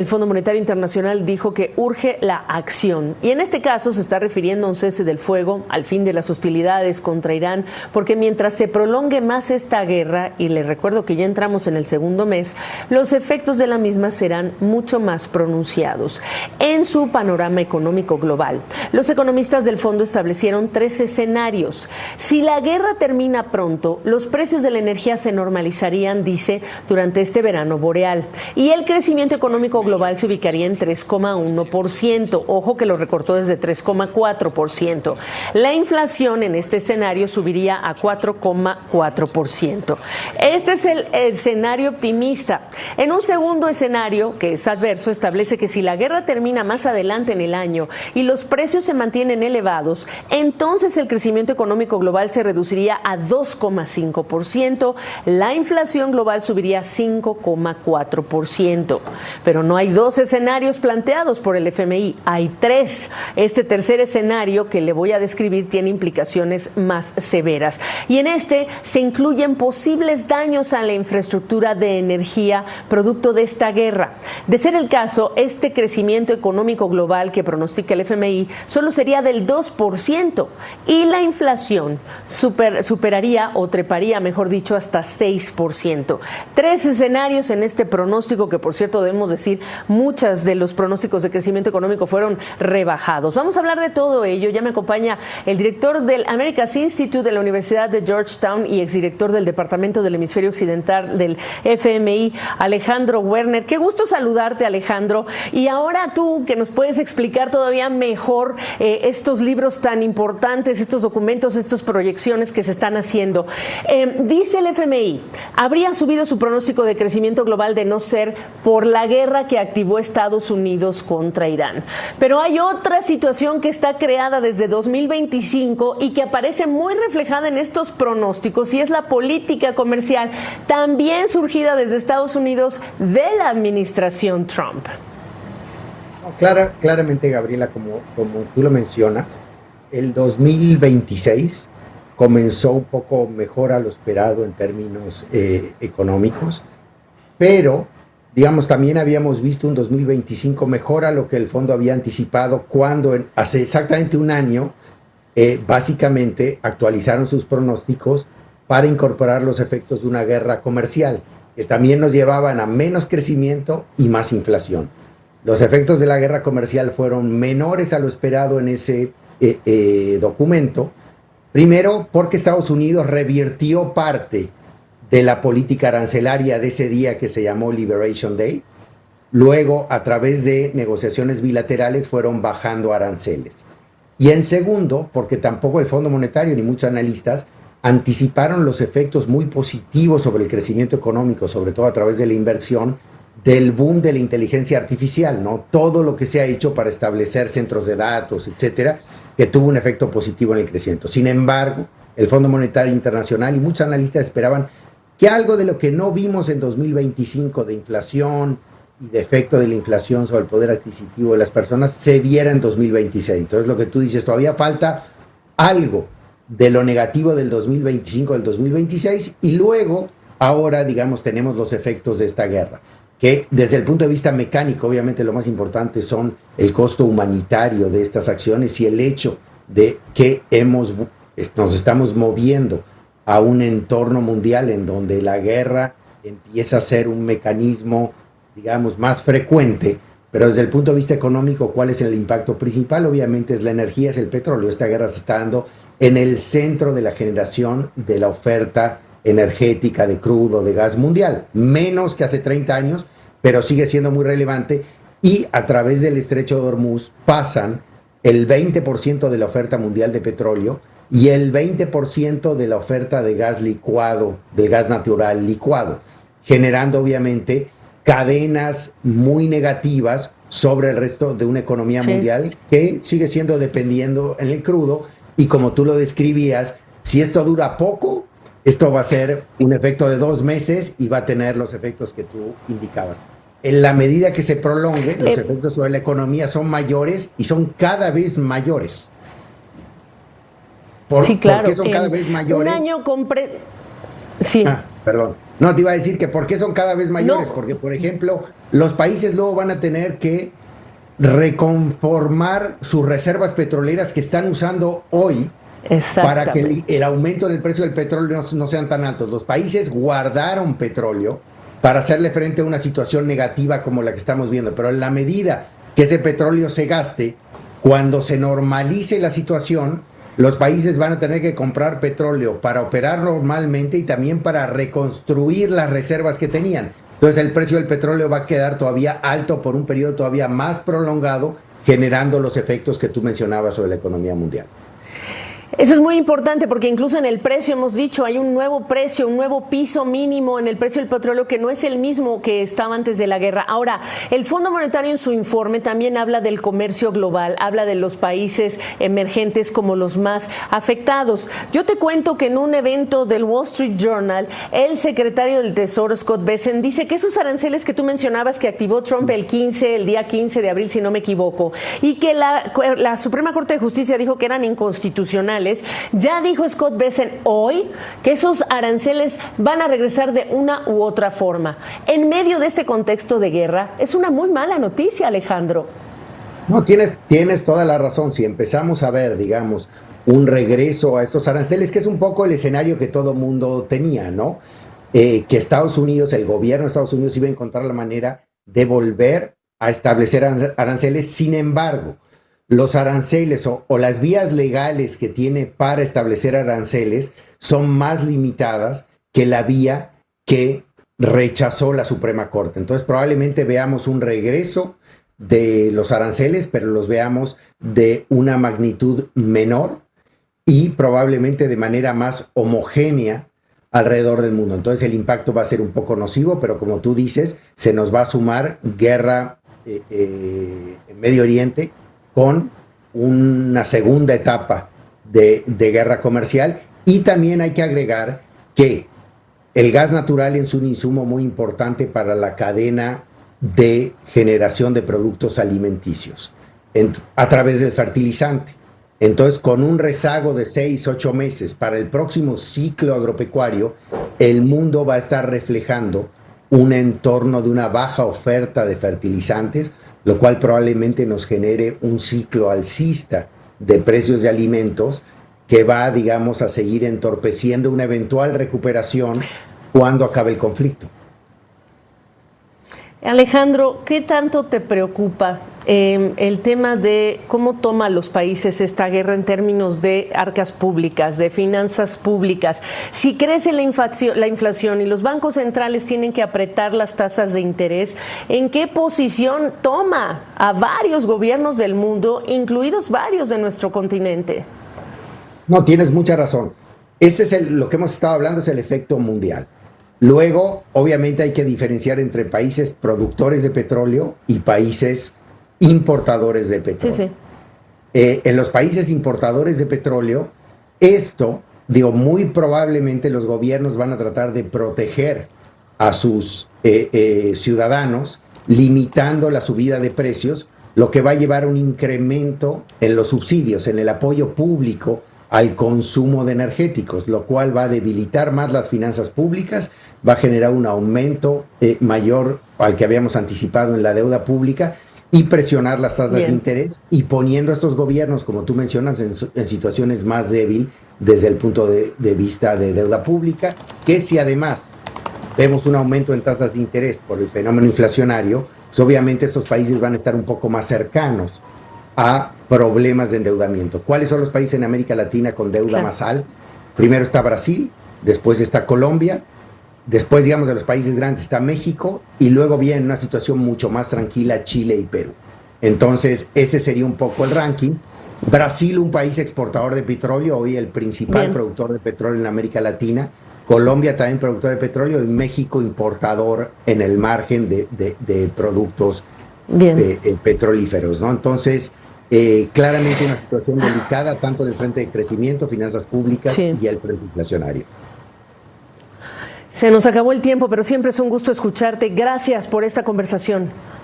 El Fondo Monetario Internacional dijo que urge la acción y en este caso se está refiriendo a un cese del fuego, al fin de las hostilidades contra Irán, porque mientras se prolongue más esta guerra, y les recuerdo que ya entramos en el segundo mes, los efectos de la misma serán mucho más pronunciados. En su panorama económico global, los economistas del fondo establecieron 3 escenarios. Si la guerra termina pronto, los precios de la energía se normalizarían, dice, durante este verano boreal, y el crecimiento económico global se ubicaría en 3,1%. Ojo que lo recortó desde 3,4%. La inflación en este escenario subiría a 4,4%. Este es el escenario optimista. En un segundo escenario, que es adverso, establece que si la guerra termina más adelante en el año y los precios se mantienen elevados, entonces el crecimiento económico global se reduciría a 2,5%. La inflación global subiría a 5,4%. Pero no hay 2 escenarios planteados por el FMI, hay 3. Este tercer escenario que le voy a describir tiene implicaciones más severas. Y en este se incluyen posibles daños a la infraestructura de energía producto de esta guerra. De ser el caso, este crecimiento económico global que pronostica el FMI solo sería del 2% y la inflación superaría o treparía, mejor dicho, hasta 6%. 3 escenarios en este pronóstico que, por cierto, debemos decir, muchos de los pronósticos de crecimiento económico fueron rebajados. Vamos a hablar de todo ello. Ya me acompaña el director del America's Institute de la Universidad de Georgetown y exdirector del Departamento del Hemisferio Occidental del FMI, Alejandro Werner. Qué gusto saludarte, Alejandro. Y ahora tú, que nos puedes explicar todavía mejor estos libros tan importantes, estos documentos, estas proyecciones que se están haciendo. Dice el FMI, habría subido su pronóstico de crecimiento global de no ser por la guerra que activó Estados Unidos contra Irán. Pero hay otra situación que está creada desde 2025 y que aparece muy reflejada en estos pronósticos, y es la política comercial, también surgida desde Estados Unidos de la administración Trump. Claramente, Gabriela, como tú lo mencionas, el 2026 comenzó un poco mejor a lo esperado en términos económicos, pero digamos, también habíamos visto un 2025 mejor a lo que el fondo había anticipado cuando hace exactamente un año básicamente actualizaron sus pronósticos para incorporar los efectos de una guerra comercial, que también nos llevaban a menos crecimiento y más inflación. Los efectos de la guerra comercial fueron menores a lo esperado en ese documento, primero porque Estados Unidos revirtió parte de la política arancelaria de ese día que se llamó Liberation Day. Luego, a través de negociaciones bilaterales, fueron bajando aranceles. Y en segundo, porque tampoco el Fondo Monetario ni muchos analistas anticiparon los efectos muy positivos sobre el crecimiento económico, sobre todo a través de la inversión, del boom de la inteligencia artificial, ¿no? Todo lo que se ha hecho para establecer centros de datos, etcétera, que tuvo un efecto positivo en el crecimiento. Sin embargo, el Fondo Monetario Internacional y muchos analistas esperaban que algo de lo que no vimos en 2025 de inflación y de efecto de la inflación sobre el poder adquisitivo de las personas se viera en 2026. Entonces, lo que tú dices, todavía falta algo de lo negativo del 2025 del 2026, y luego, ahora, digamos, tenemos los efectos de esta guerra, que desde el punto de vista mecánico, obviamente lo más importante son el costo humanitario de estas acciones y el hecho de que nos estamos moviendo a un entorno mundial en donde la guerra empieza a ser un mecanismo, digamos, más frecuente. Pero desde el punto de vista económico, ¿cuál es el impacto principal? Obviamente es la energía, es el petróleo. Esta guerra se está dando en el centro de la generación de la oferta energética de crudo, de gas mundial. Menos que hace 30 años, pero sigue siendo muy relevante. Y a través del estrecho de Hormuz pasan el 20% de la oferta mundial de petróleo y el 20% de la oferta de gas licuado, del gas natural licuado, generando obviamente cadenas muy negativas sobre el resto de una economía mundial que sigue siendo dependiendo en el crudo. Y como tú lo describías, si esto dura poco, esto va a ser un efecto de 2 meses y va a tener los efectos que tú indicabas. En la medida que se prolongue, los efectos sobre la economía son mayores y son cada vez mayores. Sí, claro. ¿Por qué son cada vez mayores? Un año Sí. Perdón. No, te iba a decir que ¿por qué son cada vez mayores? No, Porque, por ejemplo, los países luego van a tener que reconformar sus reservas petroleras que están usando hoy para que exactamente. el aumento del precio del petróleo no sean tan altos. Los países guardaron petróleo para hacerle frente a una situación negativa como la que estamos viendo, pero en la medida que ese petróleo se gaste, cuando se normalice la situación, los países van a tener que comprar petróleo para operar normalmente y también para reconstruir las reservas que tenían. Entonces el precio del petróleo va a quedar todavía alto por un periodo todavía más prolongado, generando los efectos que tú mencionabas sobre la economía mundial. Eso es muy importante porque incluso en el precio hemos dicho, hay un nuevo precio, un nuevo piso mínimo en el precio del petróleo que no es el mismo que estaba antes de la guerra. Ahora, el Fondo Monetario en su informe también habla del comercio global, habla de los países emergentes como los más afectados. Yo te cuento que en un evento del Wall Street Journal, el secretario del Tesoro, Scott Bessent, dice que esos aranceles que tú mencionabas que activó Trump el día 15 de abril, si no me equivoco, y que la Suprema Corte de Justicia dijo que eran inconstitucionales. Ya dijo Scott Bessent hoy que esos aranceles van a regresar de una u otra forma. En medio de este contexto de guerra, es una muy mala noticia, Alejandro. No, tienes toda la razón. Si empezamos a ver, digamos, un regreso a estos aranceles, que es un poco el escenario que todo mundo tenía, ¿no? Que Estados Unidos, el gobierno de Estados Unidos iba a encontrar la manera de volver a establecer aranceles. Sin embargo, los aranceles o las vías legales que tiene para establecer aranceles son más limitadas que la vía que rechazó la Suprema Corte. Entonces probablemente veamos un regreso de los aranceles, pero los veamos de una magnitud menor y probablemente de manera más homogénea alrededor del mundo. Entonces el impacto va a ser un poco nocivo, pero como tú dices, se nos va a sumar guerra en Medio Oriente con una segunda etapa de guerra comercial, y también hay que agregar que el gas natural es un insumo muy importante para la cadena de generación de productos alimenticios a través del fertilizante. Entonces, con un rezago de 6-8 meses para el próximo ciclo agropecuario, el mundo va a estar reflejando un entorno de una baja oferta de fertilizantes, lo cual probablemente nos genere un ciclo alcista de precios de alimentos que va, digamos, a seguir entorpeciendo una eventual recuperación cuando acabe el conflicto. Alejandro, ¿qué tanto te preocupa el tema de cómo toman los países esta guerra en términos de arcas públicas, de finanzas públicas? Si crece la inflación y los bancos centrales tienen que apretar las tasas de interés, ¿en qué posición toma a varios gobiernos del mundo, incluidos varios de nuestro continente? No, tienes mucha razón. Ese es lo que hemos estado hablando, es el efecto mundial. Luego, obviamente hay que diferenciar entre países productores de petróleo y países importadores de petróleo. Sí, sí. En los países importadores de petróleo, muy probablemente los gobiernos van a tratar de proteger a sus ciudadanos, limitando la subida de precios, lo que va a llevar a un incremento en los subsidios, en el apoyo público al consumo de energéticos, lo cual va a debilitar más las finanzas públicas, va a generar un aumento mayor al que habíamos anticipado en la deuda pública y presionar las tasas de interés, y poniendo a estos gobiernos, como tú mencionas, en situaciones más débiles desde el punto de vista de deuda pública, que si además vemos un aumento en tasas de interés por el fenómeno inflacionario, pues obviamente estos países van a estar un poco más cercanos a problemas de endeudamiento. ¿Cuáles son los países en América Latina con deuda más alta? Primero está Brasil, después está Colombia, después, digamos, de los países grandes está México, y luego viene una situación mucho más tranquila Chile y Perú. Entonces, ese sería un poco el ranking. Brasil, un país exportador de petróleo, hoy el principal productor de petróleo en América Latina. Colombia también productor de petróleo, y México importador en el margen de productos petrolíferos, ¿no? Entonces, claramente una situación delicada, tanto del frente de crecimiento, finanzas públicas y el frente inflacionario. Se nos acabó el tiempo, pero siempre es un gusto escucharte. Gracias por esta conversación.